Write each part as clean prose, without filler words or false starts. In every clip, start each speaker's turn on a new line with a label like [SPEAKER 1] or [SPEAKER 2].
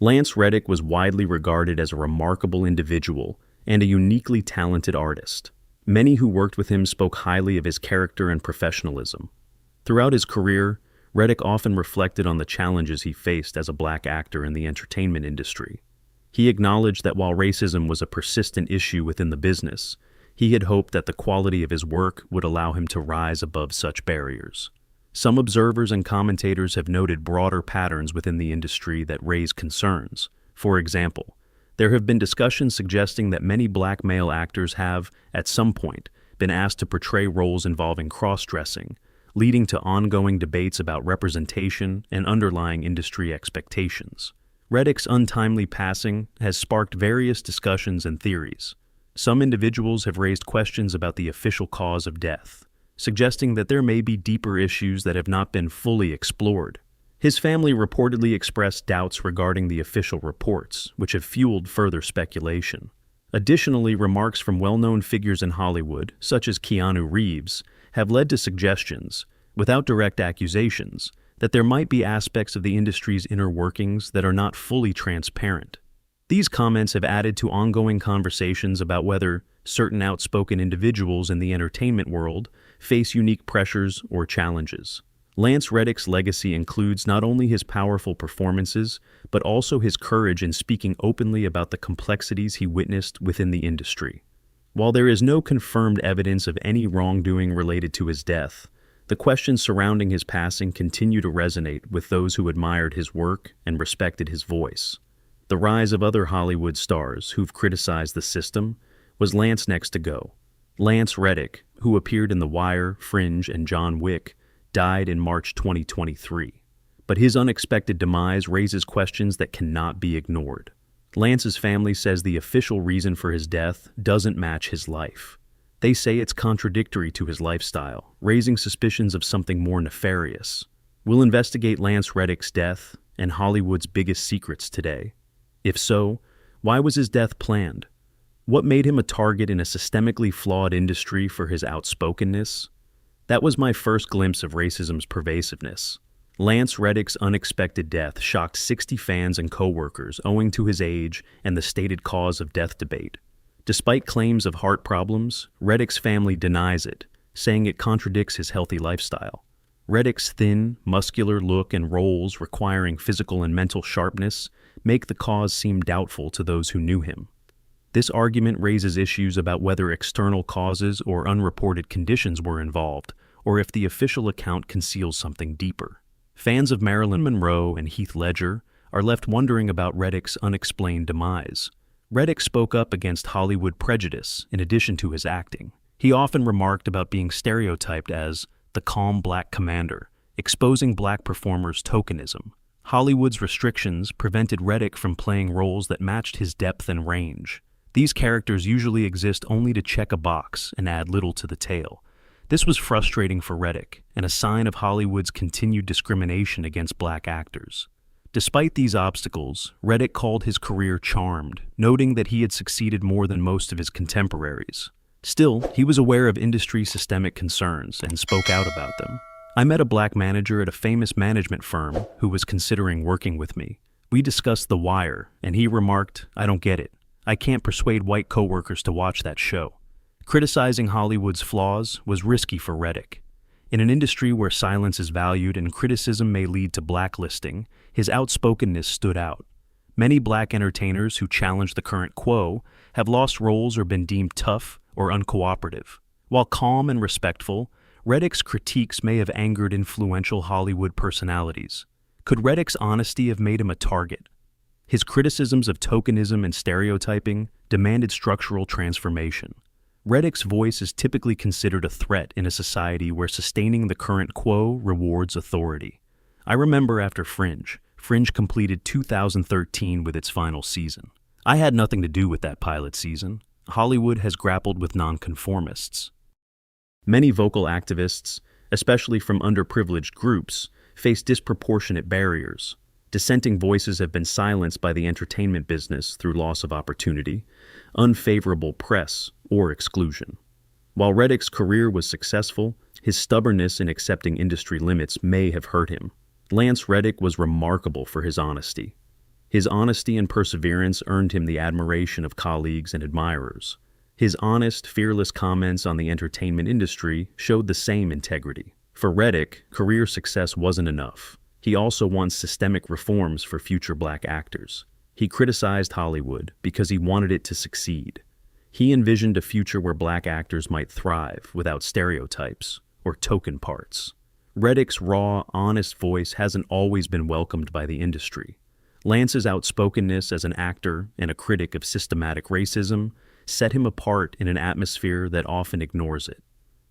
[SPEAKER 1] Lance Reddick was widely regarded as a remarkable individual and a uniquely talented artist. Many who worked with him spoke highly of his character and professionalism. Throughout his career, Reddick often reflected on the challenges he faced as a black actor in the entertainment industry. He acknowledged that while racism was a persistent issue within the business, he had hoped that the quality of his work would allow him to rise above such barriers. Some observers and commentators have noted broader patterns within the industry that raise concerns. For example, there have been discussions suggesting that many black male actors have, at some point, been asked to portray roles involving cross-dressing, leading to ongoing debates about representation and underlying industry expectations. Reddick's untimely passing has sparked various discussions and theories. Some individuals have raised questions about the official cause of death, suggesting that there may be deeper issues that have not been fully explored. His family reportedly expressed doubts regarding the official reports, which have fueled further speculation. Additionally, remarks from well-known figures in Hollywood, such as Keanu Reeves, have led to suggestions, without direct accusations, that there might be aspects of the industry's inner workings that are not fully transparent. These comments have added to ongoing conversations about whether certain outspoken individuals in the entertainment world face unique pressures or challenges. Lance Reddick's legacy includes not only his powerful performances, but also his courage in speaking openly about the complexities he witnessed within the industry. While there is no confirmed evidence of any wrongdoing related to his death, the questions surrounding his passing continue to resonate with those who admired his work and respected his voice. The rise of other Hollywood stars who've criticized the system was Lance next to go. Lance Reddick, who appeared in The Wire, Fringe, and John Wick, died in March 2023. But his unexpected demise raises questions that cannot be ignored. Lance's family says the official reason for his death doesn't match his life. They say it's contradictory to his lifestyle, raising suspicions of something more nefarious. We'll investigate Lance Reddick's death and Hollywood's biggest secrets today. If so, why was his death planned? What made him a target in a systemically flawed industry for his outspokenness? That was my first glimpse of racism's pervasiveness. Lance Reddick's unexpected death shocked 60 fans and co-workers owing to his age and the stated cause of death debate. Despite claims of heart problems, Reddick's family denies it, saying it contradicts his healthy lifestyle. Reddick's thin, muscular look and roles requiring physical and mental sharpness make the cause seem doubtful to those who knew him. This argument raises issues about whether external causes or unreported conditions were involved, or if the official account conceals something deeper. Fans of Marilyn Monroe and Heath Ledger are left wondering about Reddick's unexplained demise. Reddick spoke up against Hollywood prejudice in addition to his acting. He often remarked about being stereotyped as the calm black commander, exposing black performers' tokenism. Hollywood's restrictions prevented Reddick from playing roles that matched his depth and range. These characters usually exist only to check a box and add little to the tale. This was frustrating for Reddick and a sign of Hollywood's continued discrimination against black actors. Despite these obstacles, Reddick called his career charmed, noting that he had succeeded more than most of his contemporaries. Still, he was aware of industry systemic concerns and spoke out about them. I met a black manager at a famous management firm who was considering working with me. We discussed The Wire, and he remarked, "I don't get it. I can't persuade white coworkers to watch that show." Criticizing Hollywood's flaws was risky for Reddick. In an industry where silence is valued and criticism may lead to blacklisting, his outspokenness stood out. Many black entertainers who challenge the current quo have lost roles or been deemed tough or uncooperative. While calm and respectful, Reddick's critiques may have angered influential Hollywood personalities. Could Reddick's honesty have made him a target? His criticisms of tokenism and stereotyping demanded structural transformation. Reddick's voice is typically considered a threat in a society where sustaining the current quo rewards authority. I remember after Fringe completed 2013 with its final season. I had nothing to do with that pilot season. Hollywood has grappled with nonconformists. Many vocal activists, especially from underprivileged groups, face disproportionate barriers. Dissenting voices have been silenced by the entertainment business through loss of opportunity, unfavorable press, or exclusion. While Reddick's career was successful, his stubbornness in accepting industry limits may have hurt him. Lance Reddick was remarkable for his honesty. His honesty and perseverance earned him the admiration of colleagues and admirers. His honest, fearless comments on the entertainment industry showed the same integrity. For Reddick, career success wasn't enough. He also wants systemic reforms for future black actors. He criticized Hollywood because he wanted it to succeed. He envisioned a future where black actors might thrive without stereotypes or token parts. Reddick's raw, honest voice hasn't always been welcomed by the industry. Lance's outspokenness as an actor and a critic of systematic racism set him apart in an atmosphere that often ignores it.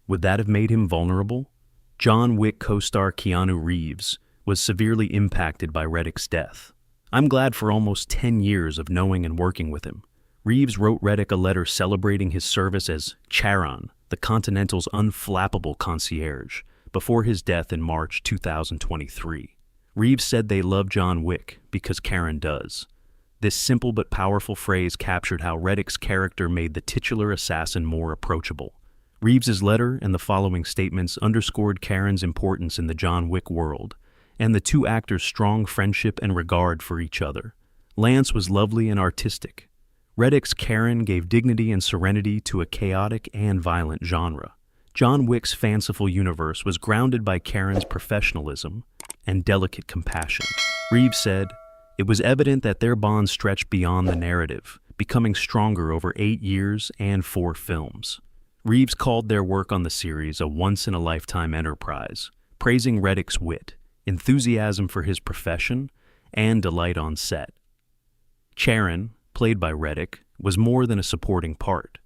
[SPEAKER 1] Would that have made him vulnerable? John Wick co-star Keanu Reeves was severely impacted by Reddick's death. I'm glad for almost 10 years of knowing and working with him. Reeves wrote Reddick a letter celebrating his service as Charon, the Continental's unflappable concierge, before his death in March 2023. Reeves said they love John Wick because Karen does. This simple but powerful phrase captured how Reddick's character made the titular assassin more approachable. Reeves's letter and the following statements underscored Karen's importance in the John Wick world, and the two actors' strong friendship and regard for each other. Lance was lovely and artistic. Reddick's Karen gave dignity and serenity to a chaotic and violent genre. John Wick's fanciful universe was grounded by Karen's professionalism and delicate compassion. Reeves said, "It was evident that their bond stretched beyond the narrative, becoming stronger over 8 years and 4 films." Reeves called their work on the series a once-in-a-lifetime enterprise, praising Reddick's wit, enthusiasm for his profession, and delight on set. Charon, played by Reddick, was more than a supporting part.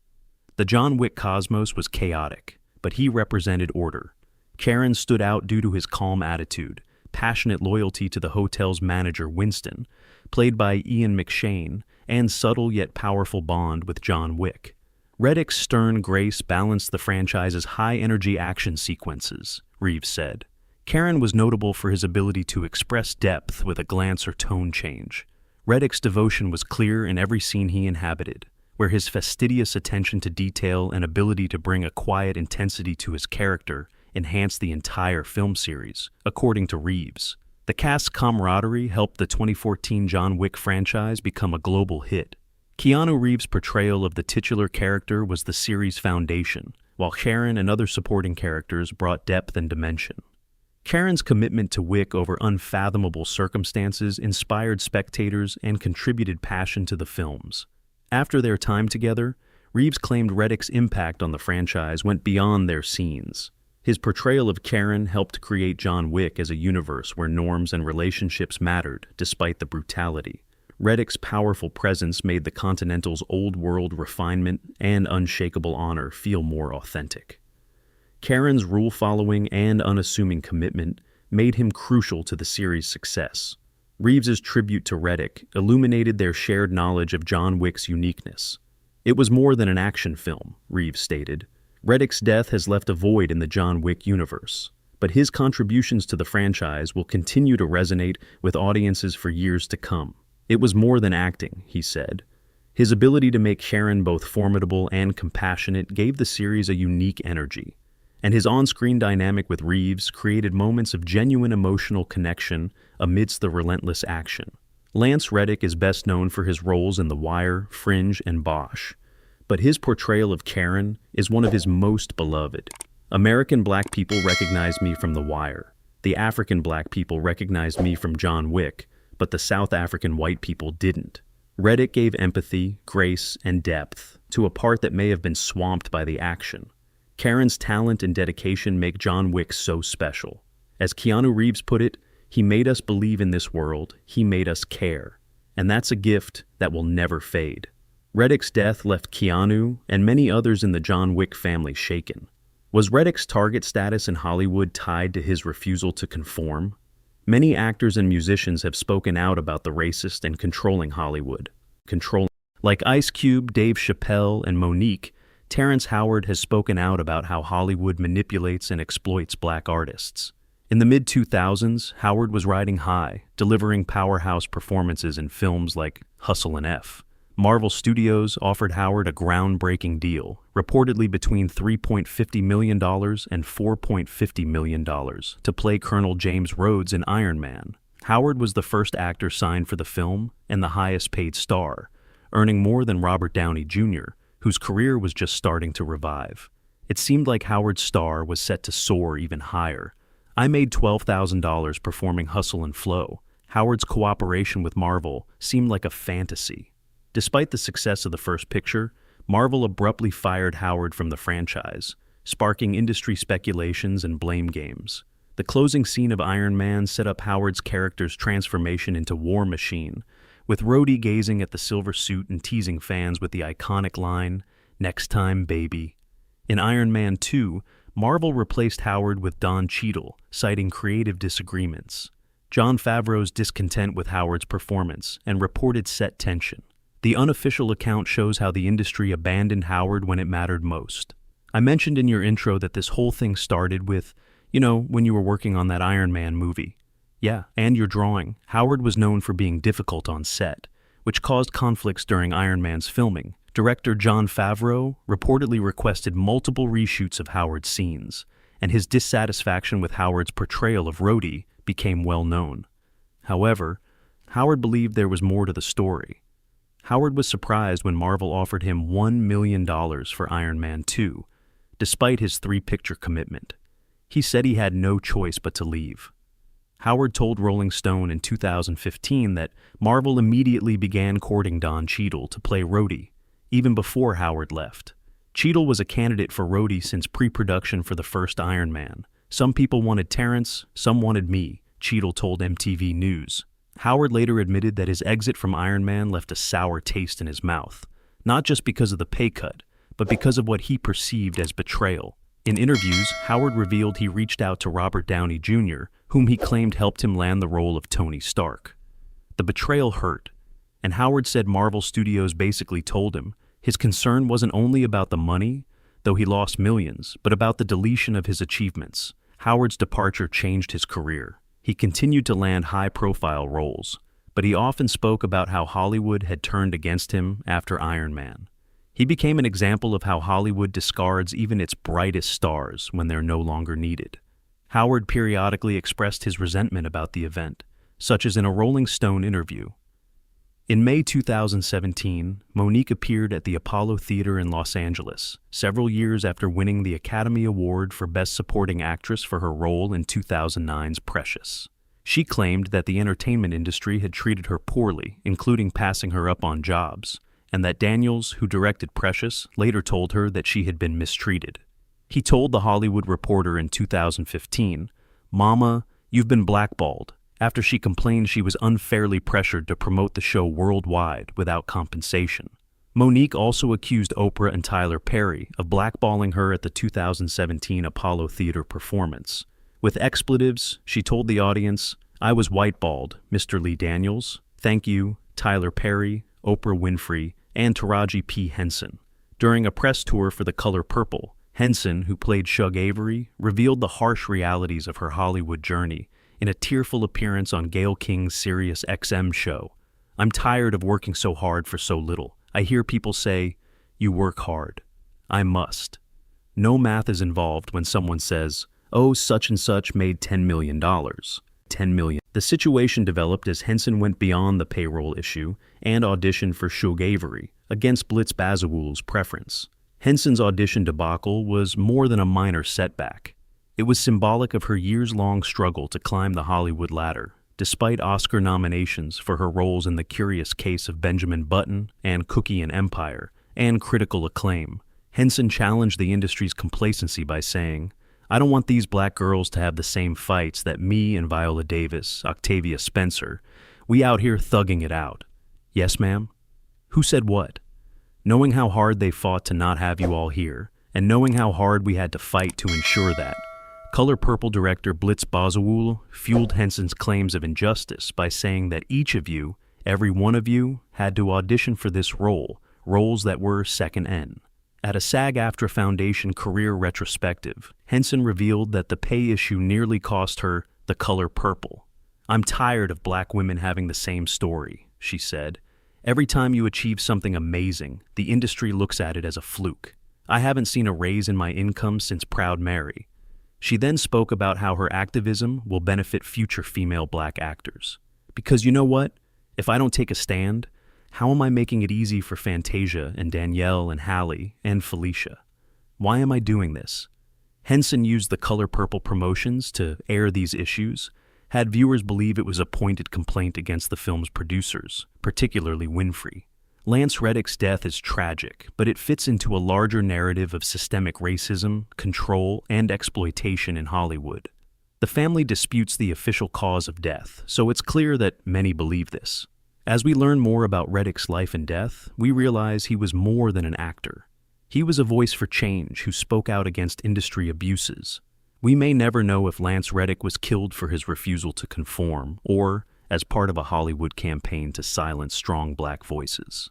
[SPEAKER 1] The John Wick cosmos was chaotic, but he represented order. Charon stood out due to his calm attitude, passionate loyalty to the hotel's manager Winston, played by Ian McShane, and subtle yet powerful bond with John Wick. Reddick's stern grace balanced the franchise's high-energy action sequences, Reeves said. Karen was notable for his ability to express depth with a glance or tone change. Reddick's devotion was clear in every scene he inhabited, where his fastidious attention to detail and ability to bring a quiet intensity to his character enhanced the entire film series, according to Reeves. The cast's camaraderie helped the 2014 John Wick franchise become a global hit. Keanu Reeves' portrayal of the titular character was the series' foundation, while Karen and other supporting characters brought depth and dimension. Karen's commitment to Wick over unfathomable circumstances inspired spectators and contributed passion to the films. After their time together, Reeves claimed Reddick's impact on the franchise went beyond their scenes. His portrayal of Karen helped create John Wick as a universe where norms and relationships mattered, despite the brutality. Reddick's powerful presence made the Continental's old-world refinement and unshakable honor feel more authentic. Karen's rule-following and unassuming commitment made him crucial to the series' success. Reeves's tribute to Reddick illuminated their shared knowledge of John Wick's uniqueness. "It was more than an action film," Reeves stated. "Reddick's death has left a void in the John Wick universe, but his contributions to the franchise will continue to resonate with audiences for years to come. It was more than acting," he said. His ability to make Karen both formidable and compassionate gave the series a unique energy, and his on-screen dynamic with Reeves created moments of genuine emotional connection amidst the relentless action. Lance Reddick is best known for his roles in The Wire, Fringe, and Bosch, but his portrayal of Karen is one of his most beloved. "American black people recognized me from The Wire. The African black people recognized me from John Wick, but the South African white people didn't." Reddick gave empathy, grace, and depth to a part that may have been swamped by the action. Karen's talent and dedication make John Wick so special. As Keanu Reeves put it, "He made us believe in this world, he made us care." And that's a gift that will never fade. Reddick's death left Keanu and many others in the John Wick family shaken. Was Reddick's target status in Hollywood tied to his refusal to conform? Many actors and musicians have spoken out about the racist and controlling Hollywood. Like Ice Cube, Dave Chappelle, and Monique, Terrence Howard has spoken out about how Hollywood manipulates and exploits black artists. In the mid-2000s, Howard was riding high, delivering powerhouse performances in films like Hustle and F. Marvel Studios offered Howard a groundbreaking deal, reportedly between $3.50 million and $4.50 million, to play Colonel James Rhodes in Iron Man. Howard was the first actor signed for the film and the highest paid star, earning more than Robert Downey Jr., whose career was just starting to revive. It seemed like Howard's star was set to soar even higher. I made $12,000 performing Hustle and Flow. Howard's cooperation with Marvel seemed like a fantasy. Despite the success of the first picture, Marvel abruptly fired Howard from the franchise, sparking industry speculations and blame games. The closing scene of Iron Man set up Howard's character's transformation into War Machine, with Rhodey gazing at the silver suit and teasing fans with the iconic line, "Next time, baby." In Iron Man 2, Marvel replaced Howard with Don Cheadle, citing creative disagreements. Jon Favreau's discontent with Howard's performance and reported set tension. The unofficial account shows how the industry abandoned Howard when it mattered most. I mentioned in your intro that this whole thing started with, when you were working on that Iron Man movie. Yeah, and your drawing. Howard was known for being difficult on set, which caused conflicts during Iron Man's filming. Director Jon Favreau reportedly requested multiple reshoots of Howard's scenes, and his dissatisfaction with Howard's portrayal of Rhodey became well known. However, Howard believed there was more to the story. Howard was surprised when Marvel offered him $1 million for Iron Man 2, despite his 3-picture commitment. He said he had no choice but to leave. Howard told Rolling Stone in 2015 that Marvel immediately began courting Don Cheadle to play Rhodey, even before Howard left. Cheadle was a candidate for Rhodey since pre-production for the first Iron Man. Some people wanted Terrence, some wanted me, Cheadle told MTV News. Howard later admitted that his exit from Iron Man left a sour taste in his mouth, not just because of the pay cut, but because of what he perceived as betrayal. In interviews, Howard revealed he reached out to Robert Downey Jr., whom he claimed helped him land the role of Tony Stark. The betrayal hurt, and Howard said Marvel Studios basically told him his concern wasn't only about the money, though he lost millions, but about the deletion of his achievements. Howard's departure changed his career. He continued to land high-profile roles, but he often spoke about how Hollywood had turned against him after Iron Man. He became an example of how Hollywood discards even its brightest stars when they're no longer needed. Howard periodically expressed his resentment about the event, such as in a Rolling Stone interview. In May 2017, Monique appeared at the Apollo Theater in Los Angeles, several years after winning the Academy Award for Best Supporting Actress for her role in 2009's Precious. She claimed that the entertainment industry had treated her poorly, including passing her up on jobs, and that Daniels, who directed Precious, later told her that she had been mistreated. He told The Hollywood Reporter in 2015, "Mama, you've been blackballed," after she complained she was unfairly pressured to promote the show worldwide without compensation. Monique also accused Oprah and Tyler Perry of blackballing her at the 2017 Apollo Theater performance. With expletives, she told the audience, "I was whiteballed, Mr. Lee Daniels. Thank you, Tyler Perry, Oprah Winfrey, and Taraji P. Henson." During a press tour for The Color Purple, Henson, who played Shug Avery, revealed the harsh realities of her Hollywood journey in a tearful appearance on Gayle King's Sirius XM show. "I'm tired of working so hard for so little. I hear people say, 'You work hard.' I must. No math is involved when someone says, 'Oh, such and such made $10 million. $10 million. The situation developed as Henson went beyond the payroll issue and auditioned for Shug Avery, against Blitz Bazawule's preference. Henson's audition debacle was more than a minor setback. It was symbolic of her years-long struggle to climb the Hollywood ladder, despite Oscar nominations for her roles in The Curious Case of Benjamin Button and Cookie and Empire, and critical acclaim. Henson challenged the industry's complacency by saying, "I don't want these black girls to have the same fights that me and Viola Davis, Octavia Spencer, we out here thugging it out." Yes, ma'am? Who said what? Knowing how hard they fought to not have you all here, and knowing how hard we had to fight to ensure that, Color Purple director Blitz Bazawule fueled Henson's claims of injustice by saying that each of you, every one of you, had to audition for this role, roles that were second N. At a SAG-AFTRA Foundation career retrospective, Henson revealed that the pay issue nearly cost her The Color Purple. "I'm tired of black women having the same story," she said. "Every time you achieve something amazing, the industry looks at it as a fluke. I haven't seen a raise in my income since Proud Mary." She then spoke about how her activism will benefit future female black actors. Because you know what? If I don't take a stand, how am I making it easy for Fantasia and Danielle and Hallie and Felicia? Why am I doing this? Henson used the Color Purple promotions to air these issues, had viewers believe it was a pointed complaint against the film's producers, particularly Winfrey. Lance Reddick's death is tragic, but it fits into a larger narrative of systemic racism, control, and exploitation in Hollywood. The family disputes the official cause of death, so it's clear that many believe this. As we learn more about Reddick's life and death, we realize he was more than an actor. He was a voice for change who spoke out against industry abuses. We may never know if Lance Reddick was killed for his refusal to conform, or as part of a Hollywood campaign to silence strong black voices.